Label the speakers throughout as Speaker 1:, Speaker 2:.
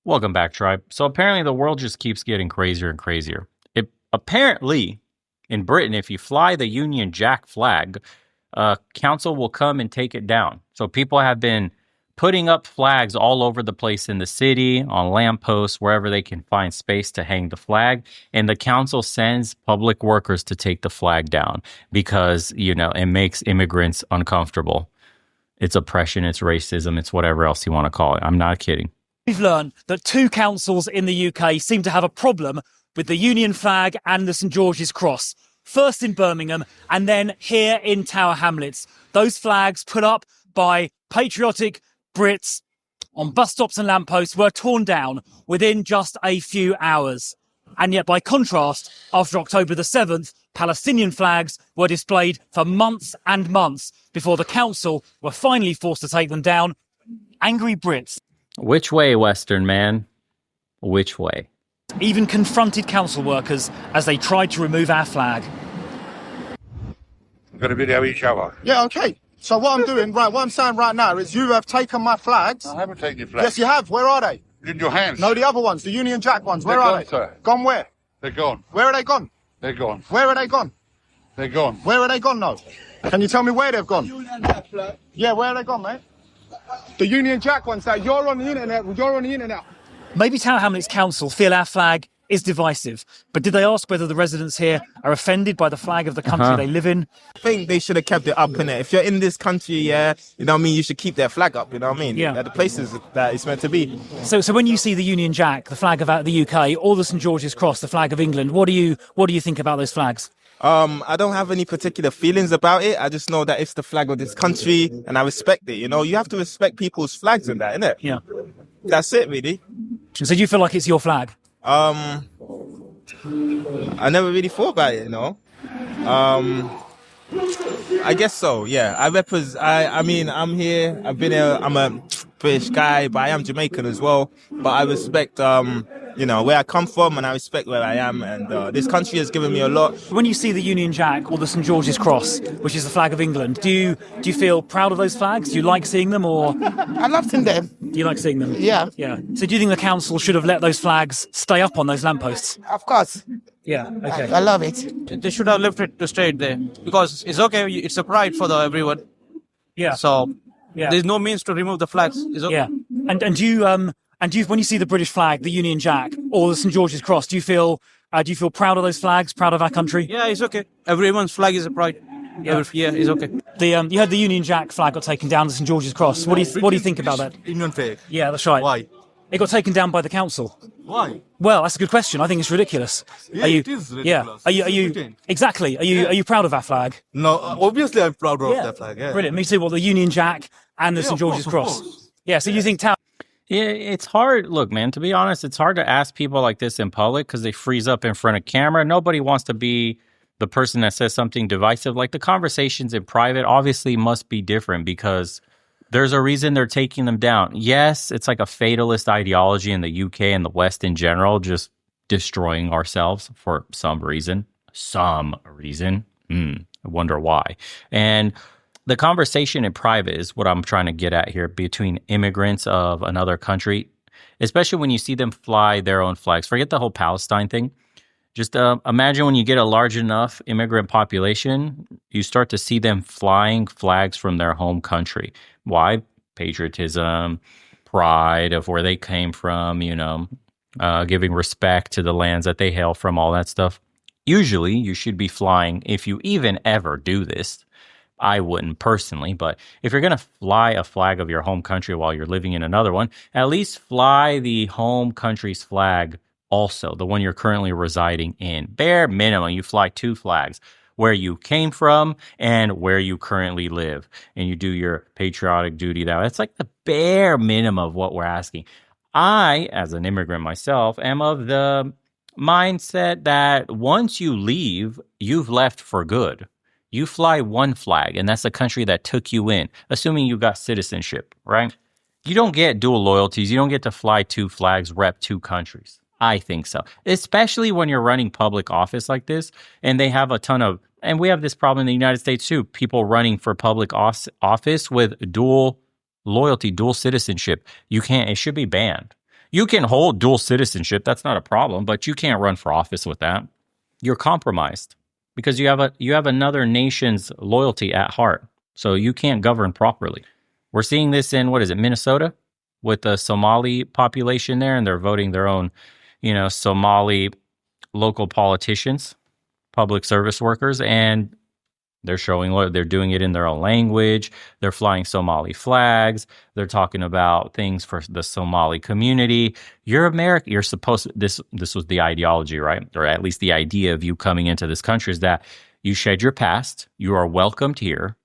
Speaker 1: Welcome back, tribe. So apparently the world just keeps getting crazier and crazier. Apparently, in Britain, if you fly the Union Jack flag, council will come and take it down. So people have been putting up flags all over the place in the city, on lampposts, wherever they can find space to hang the flag. And the council sends public workers to take the flag down because, it makes immigrants uncomfortable. It's oppression, it's racism, it's whatever else you want to call it. I'm not kidding.
Speaker 2: We've learned that two councils in the UK seem to have a problem with the Union flag and the St George's Cross. First in Birmingham and then here in Tower Hamlets. Those flags put up by patriotic Brits on bus stops and lampposts were torn down within just a few hours. And yet, by contrast, after October the 7th, Palestinian flags were displayed for months and months before the council were finally forced to take them down. Angry Brits.
Speaker 1: Which way, Western man? Which way?
Speaker 2: Even confronted council workers as they tried to remove our flag.
Speaker 3: I'm going to video each other.
Speaker 4: Yeah, okay. So what I'm saying right now is you have taken my flags.
Speaker 3: I haven't taken your flags.
Speaker 4: Yes, you have. Where are they?
Speaker 3: In your hands.
Speaker 4: No, the other ones, the Union Jack ones. Where
Speaker 3: They're
Speaker 4: are
Speaker 3: gone,
Speaker 4: they?
Speaker 3: sir.
Speaker 4: Gone where?
Speaker 3: They're gone.
Speaker 4: Where are they gone?
Speaker 3: They're gone.
Speaker 4: Where are they gone?
Speaker 3: They're gone.
Speaker 4: Where are they gone now? Can you tell me where they've gone? Yeah, where are they gone, mate? The Union Jack ones that you're on the internet.
Speaker 2: Maybe Tower Hamlets Council feel our flag is divisive, but did they ask whether the residents here are offended by the flag of the country they live in?
Speaker 5: I think they should have kept it up, innit? If you're in this country, you should keep their flag up, you know what I mean?
Speaker 2: Yeah.
Speaker 5: The places that it's meant to be.
Speaker 2: So when you see the Union Jack, the flag of the UK, or the St George's Cross, the flag of England, what do you think about those flags?
Speaker 5: I don't have any particular feelings about it. I just know that it's the flag of this country and I respect it, You have to respect people's flags and that, innit?
Speaker 2: Yeah.
Speaker 5: That's it, really.
Speaker 2: So do you feel like it's your flag?
Speaker 5: I never really thought about it, I guess so, yeah. I'm here, I've been here, I'm a British guy, but I am Jamaican as well. But I respect, where I come from and I respect where I am. And this country has given me a lot.
Speaker 2: When you see the Union Jack or the St George's Cross, which is the flag of England, do you feel proud of those flags? Do you like seeing them, or
Speaker 6: I love seeing them.
Speaker 2: do you like seeing them?
Speaker 6: Yeah.
Speaker 2: Yeah. So do you think the council should have let those flags stay up on those lampposts?
Speaker 6: Of course.
Speaker 2: Yeah. Okay.
Speaker 6: I love it.
Speaker 7: They should have left it to stay there because it's okay. It's a pride for everyone.
Speaker 2: Yeah.
Speaker 7: So
Speaker 2: Yeah.
Speaker 7: there's no means to remove the flags. It's okay.
Speaker 2: Yeah. And do you when you see the British flag, the Union Jack, or the St George's Cross, do you feel proud of those flags, proud of our country?
Speaker 7: Yeah, it's okay. Everyone's flag is a pride.
Speaker 2: Yeah.
Speaker 7: It's okay.
Speaker 2: You had the Union Jack flag got taken down, the St George's Cross. What do you think about that?
Speaker 8: Union flag.
Speaker 2: Yeah, that's right.
Speaker 8: Why?
Speaker 2: It got taken down by the council.
Speaker 8: Why?
Speaker 2: Well, that's a good question. I think it's ridiculous.
Speaker 8: Yeah, it is ridiculous.
Speaker 2: Yeah. Are you exactly? Are you proud of our flag?
Speaker 8: No, obviously I'm proud of that flag. Yeah.
Speaker 2: Brilliant. Me too. Well, the Union Jack and the St George's
Speaker 8: of
Speaker 2: Cross.
Speaker 8: course.
Speaker 2: Yeah. So you think Tower?
Speaker 1: Yeah, it's hard. Look, man, to be honest, it's hard to ask people like this in public because they freeze up in front of camera. Nobody wants to be the person that says something divisive. Like the conversations in private obviously must be different because there's a reason they're taking them down. Yes, it's like a fatalist ideology in the UK and the West in general, just destroying ourselves for some reason. I wonder why. And the conversation in private is what I'm trying to get at here between immigrants of another country, especially when you see them fly their own flags. Forget the whole Palestine thing. Just imagine when you get a large enough immigrant population, you start to see them flying flags from their home country. Why? Patriotism, pride of where they came from, giving respect to the lands that they hail from, all that stuff. Usually, you should be flying, if you even ever do this. I wouldn't personally, but if you're going to fly a flag of your home country while you're living in another one, at least fly the home country's flag also, the one you're currently residing in. Bare minimum, you fly two flags, where you came from and where you currently live, and you do your patriotic duty. That's like the bare minimum of what we're asking. I, as an immigrant myself, am of the mindset that once you leave, you've left for good. You fly one flag, and that's the country that took you in, assuming you got citizenship, right? You don't get dual loyalties. You don't get to fly two flags, rep two countries. I think so, especially when you're running public office like this, and they have a ton of, and we have this problem in the United States too, people running for public office with dual loyalty, dual citizenship. It should be banned. You can hold dual citizenship. That's not a problem, but you can't run for office with that. You're compromised because you have another nation's loyalty at heart. So you can't govern properly. We're seeing this in, Minnesota, with the Somali population there, and they're voting their own, Somali local politicians, public service workers, and they're showing what they're doing it in their own language. They're flying Somali flags. They're talking about things for the Somali community. You're American. You're supposed to, this was the ideology, right? Or at least the idea of you coming into this country is that you shed your past. You are welcomed here.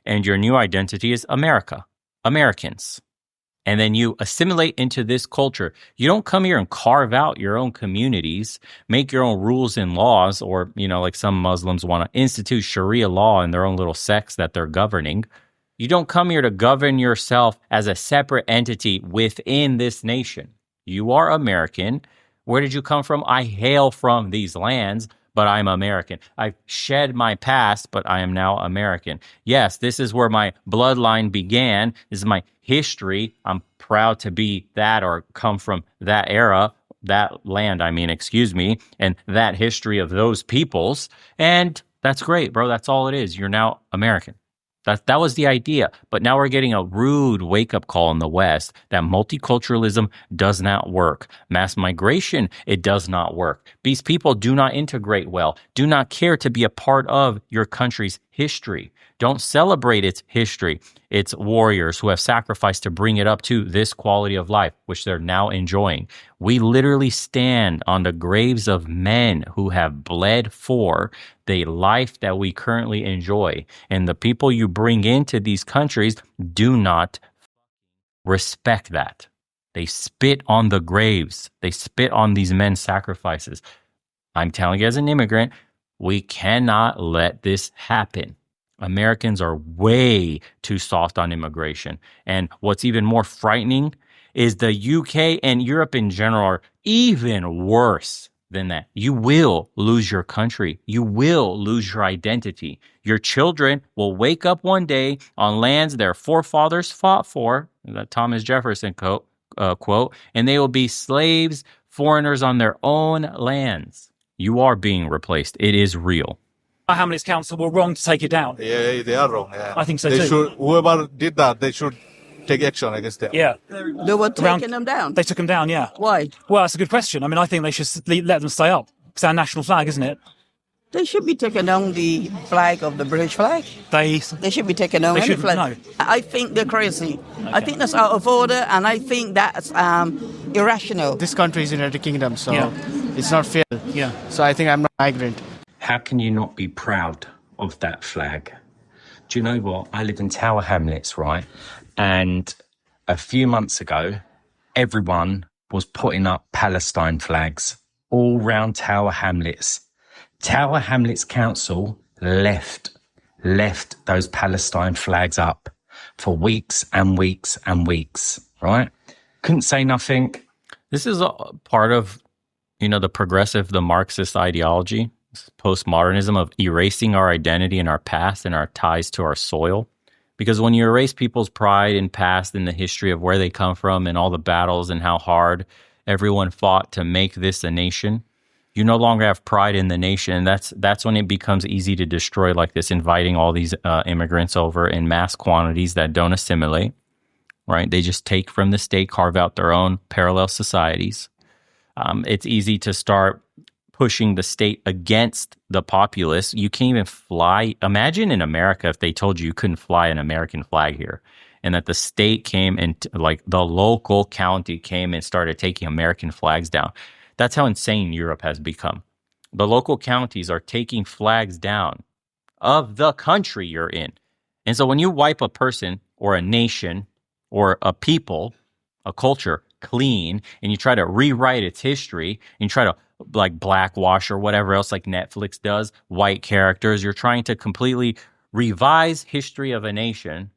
Speaker 1: And your new identity is America, Americans. And then you assimilate into this culture. You don't come here and carve out your own communities, make your own rules and laws, or, like some Muslims want to institute Sharia law in their own little sects that they're governing. You don't come here to govern yourself as a separate entity within this nation. You are American. Where did you come from? I hail from these lands, but I'm American. I've shed my past, but I am now American. Yes, this is where my bloodline began. This is my history. I'm proud to be that or come from that era, that land, and that history of those peoples. And that's great, bro. That's all it is. You're now American. That was the idea. But now we're getting a rude wake-up call in the West that multiculturalism does not work. Mass migration, it does not work. These people do not integrate well, do not care to be a part of your country's history. Don't celebrate its history, its warriors who have sacrificed to bring it up to this quality of life, which they're now enjoying. We literally stand on the graves of men who have bled for the life that we currently enjoy. And the people you bring into these countries do not respect that. They spit on the graves. They spit on these men's sacrifices. I'm telling you as an immigrant, we cannot let this happen. Americans are way too soft on immigration. And what's even more frightening is the UK and Europe in general are even worse than that. You will lose your country. You will lose your identity. Your children will wake up one day on lands their forefathers fought for, that Thomas Jefferson quote, and they will be slaves, foreigners on their own lands. You are being replaced. It is real.
Speaker 2: Hamlet's council were wrong to take it down.
Speaker 8: Yeah, they are wrong. Yeah.
Speaker 2: I think so
Speaker 8: they
Speaker 2: too.
Speaker 8: Should, whoever did that, they should take action against them.
Speaker 2: Yeah.
Speaker 6: They were taking them down.
Speaker 2: They took them down, yeah.
Speaker 6: Why?
Speaker 2: Well, that's a good question. I mean, I think they should let them stay up. It's our national flag, isn't it?
Speaker 6: They should be taking down the flag of the British flag. They should be taking down any flag.
Speaker 2: No.
Speaker 6: I think they're crazy. Okay. I think that's out of order, and I think that's irrational.
Speaker 9: This country is United Kingdom, so it's not fair.
Speaker 2: Yeah.
Speaker 9: So I think I'm not migrant.
Speaker 10: How can you not be proud of that flag? Do you know what? I live in Tower Hamlets, right? And a few months ago, everyone was putting up Palestine flags all round Tower Hamlets. Tower Hamlets Council left those Palestine flags up for weeks and weeks and weeks, right? Couldn't say nothing.
Speaker 1: This is a part of, the Marxist ideology, postmodernism of erasing our identity and our past and our ties to our soil. Because when you erase people's pride and past and the history of where they come from and all the battles and how hard everyone fought to make this a nation, you no longer have pride in the nation. And that's when it becomes easy to destroy like this, inviting all these immigrants over in mass quantities that don't assimilate, right? They just take from the state, carve out their own parallel societies. It's easy to start pushing the state against the populace. You can't even fly. Imagine in America if they told you couldn't fly an American flag here, and that the state came and like the local county came and started taking American flags down. That's how insane Europe has become. The local counties are taking flags down of the country you're in. And so when you wipe a person or a nation or a people, a culture clean, and you try to rewrite its history and you try to like blackwash or whatever else like Netflix does, white characters, you're trying to completely revise history of a nation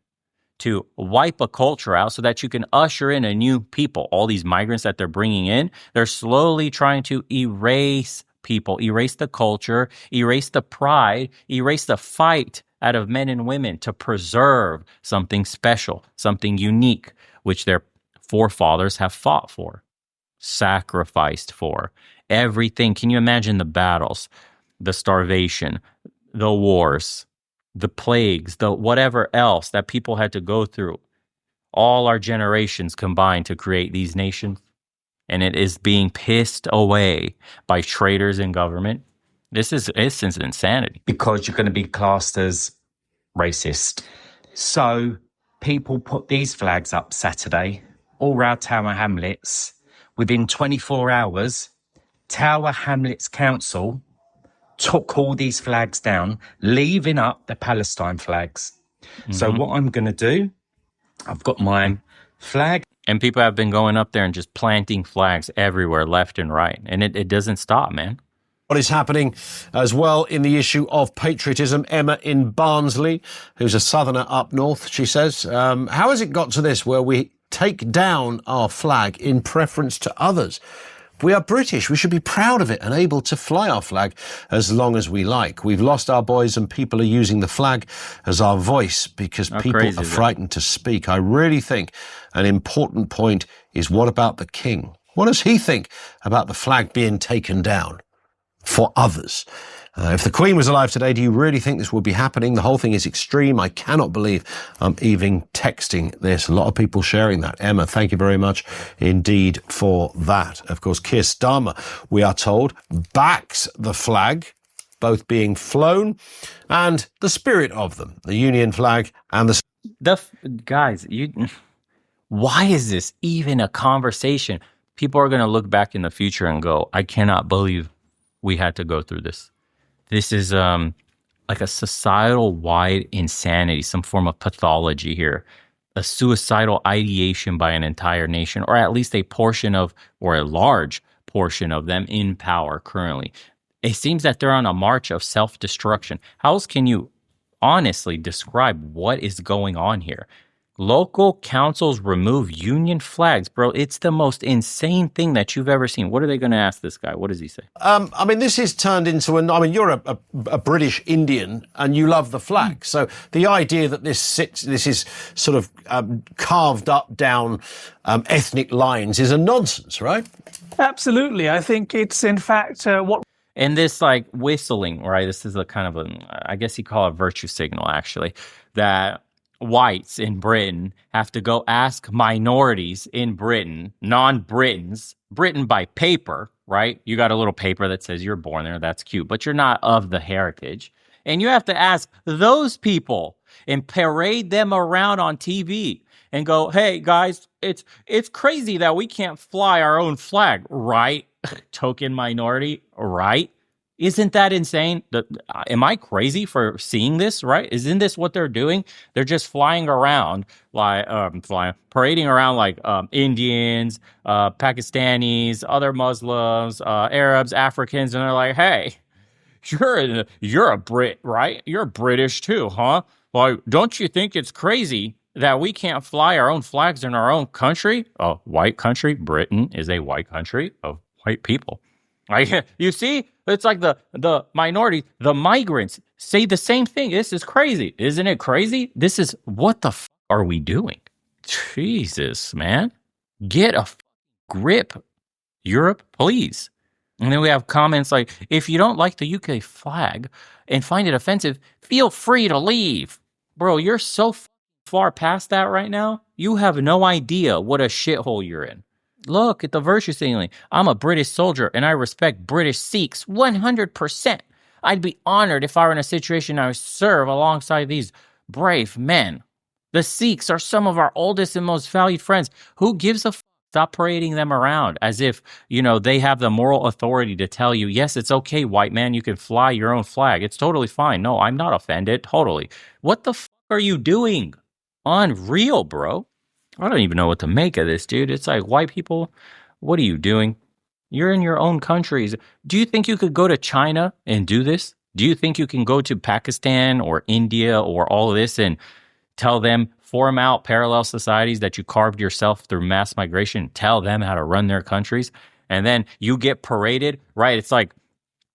Speaker 1: to wipe a culture out so that you can usher in a new people. All these migrants that they're bringing in, they're slowly trying to erase people, erase the culture, erase the pride, erase the fight out of men and women to preserve something special, something unique, which their forefathers have fought for. sacrificed for. Everything. Can you imagine the battles, the starvation, the wars, the plagues, the whatever else that people had to go through? All our generations combined to create these nations. And it is being pissed away by traitors in government. This is insanity.
Speaker 10: Because you're going to be classed as racist. So people put these flags up Saturday, all around Tower Hamlets. Within 24 hours, Tower Hamlets Council took all these flags down, leaving up the Palestine flags. So what I'm going to do, I've got my flag.
Speaker 1: And people have been going up there and just planting flags everywhere, left and right. And it doesn't stop, man.
Speaker 11: What is happening as well in the issue of patriotism? Emma in Barnsley, who's a southerner up north, she says, how has it got to this where we take down our flag in preference to others? We are British. We should be proud of it and able to fly our flag as long as we like. We've lost our boys and people are using the flag as our voice because people are frightened to speak. I really think an important point is, what about the king? What does he think about the flag being taken down for others? If the Queen was alive today, do you really think this would be happening? The whole thing is extreme. I cannot believe I'm even texting this. A lot of people sharing that. Emma, thank you very much indeed for that. Of course, Keir Starmer, we are told, backs the flag, both being flown, and the spirit of them, the Union flag and the...
Speaker 1: Guys, why is this even a conversation? People are going to look back in the future and go, I cannot believe we had to go through this. This is like a societal-wide insanity, some form of pathology here, a suicidal ideation by an entire nation, or at least a portion of, or a large portion of them in power currently. It seems that they're on a march of self-destruction. How else can you honestly describe what is going on here? Local councils remove Union flags. Bro, it's the most insane thing that you've ever seen. What are they going to ask this guy? What does he say?
Speaker 11: I mean, this is turned into you're a British Indian and you love the flag. So the idea that this is sort of carved up down ethnic lines is a nonsense, right?
Speaker 12: Absolutely. I think it's, in fact, what...
Speaker 1: And this, like, whistling, right? This is a kind of I guess you call it a virtue signal, actually, that whites in Britain have to go ask minorities in Britain, non-Britons, Britain by paper, right? You got a little paper that says you're born there. That's cute, but you're not of the heritage. And you have to ask those people and parade them around on TV and go, hey, guys, it's crazy that we can't fly our own flag, right? Token minority, right? Isn't that insane? Am I crazy for seeing this, right? Isn't this what they're doing? They're just flying around, parading around like Indians, Pakistanis, other Muslims, Arabs, Africans, and they're like, hey, you're a Brit, right? You're British too, huh? Like, don't you think it's crazy that we can't fly our own flags in our own country? A white country. Britain is a white country of white people. You see, it's like the minority, the migrants say the same thing. This is crazy. Isn't it crazy? This is, what the f are we doing? Jesus, man. Get a grip, Europe, please. And then we have comments like, if you don't like the UK flag and find it offensive, feel free to leave. Bro, you're so far past that right now. You have no idea what a shithole you're in. Look at the virtue signaling. I'm a British soldier and I respect British Sikhs 100%. I'd be honored if I were in a situation I would serve alongside these brave men. The Sikhs are some of our oldest and most valued friends. Who gives a f? Stop parading them around as if, they have the moral authority to tell you, yes, it's okay, white man, you can fly your own flag. It's totally fine. No, I'm not offended. Totally. What the f are you doing? Unreal, bro. I don't even know what to make of this, dude. It's like, white people, what are you doing? You're in your own countries. Do you think you could go to China and do this? Do you think you can go to Pakistan or India or all of this and tell them, form out parallel societies that you carved yourself through mass migration, tell them how to run their countries, and then you get paraded, right? It's like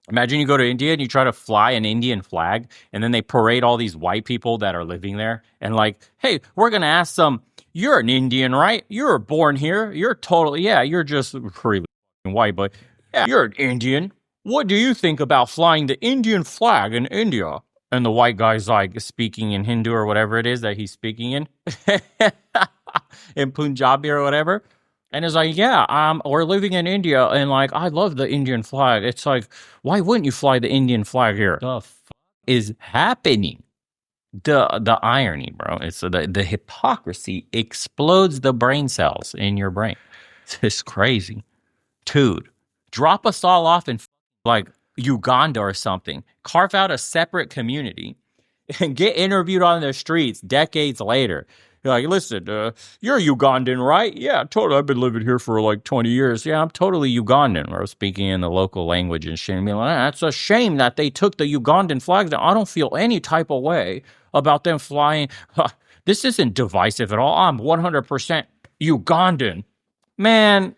Speaker 1: Imagine you go to India and you try to fly an Indian flag, and then they parade all these white people that are living there. And like, hey, we're going to ask some, you're an Indian, right? You were born here. You're totally, yeah, you're just really white, but yeah, you're an Indian. What do you think about flying the Indian flag in India? And the white guy's like speaking in Hindu or whatever it is that he's speaking in Punjabi or whatever. And it's like, yeah, we're living in India, and like, I love the Indian flag. It's like, why wouldn't you fly the Indian flag here? The fuck is happening? The irony, bro. It's the hypocrisy explodes the brain cells in your brain. It's crazy, dude. Drop us all off in like Uganda or something. Carve out a separate community and get interviewed on the streets decades later. You're like, listen, you're Ugandan, right? Yeah, totally. I've been living here for like 20 years. Yeah, I'm totally Ugandan. Or speaking in the local language and shit. And being like, that's a shame that they took the Ugandan flag down. I don't feel any type of way about them flying. This isn't divisive at all. I'm 100% Ugandan. Man,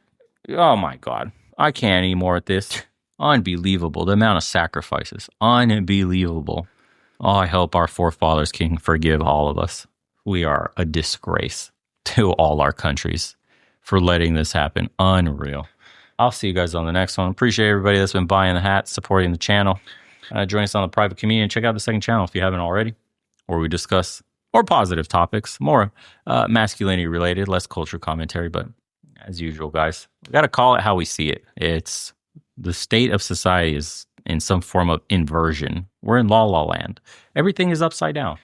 Speaker 1: oh my God. I can't anymore at this. Unbelievable. The amount of sacrifices. Unbelievable. Oh, I hope our forefathers can forgive all of us. We are a disgrace to all our countries for letting this happen. Unreal. I'll see you guys on the next one. Appreciate everybody that's been buying the hats, supporting the channel. Join us on the private community and check out the second channel if you haven't already, where we discuss more positive topics, more masculinity related, less culture commentary. But as usual, guys, we got to call it how we see it. It's the state of society is in some form of inversion. We're in la la land. Everything is upside down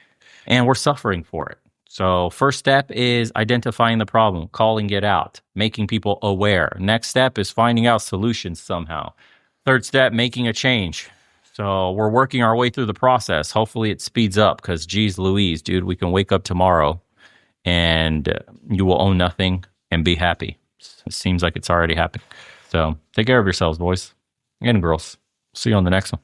Speaker 1: and we're suffering for it. So first step is identifying the problem, calling it out, making people aware. Next step is finding out solutions somehow. Third step, making a change. So we're working our way through the process. Hopefully it speeds up because geez Louise, dude, we can wake up tomorrow and you will own nothing and be happy. It seems like it's already happening. So take care of yourselves, boys and girls. See you on the next one.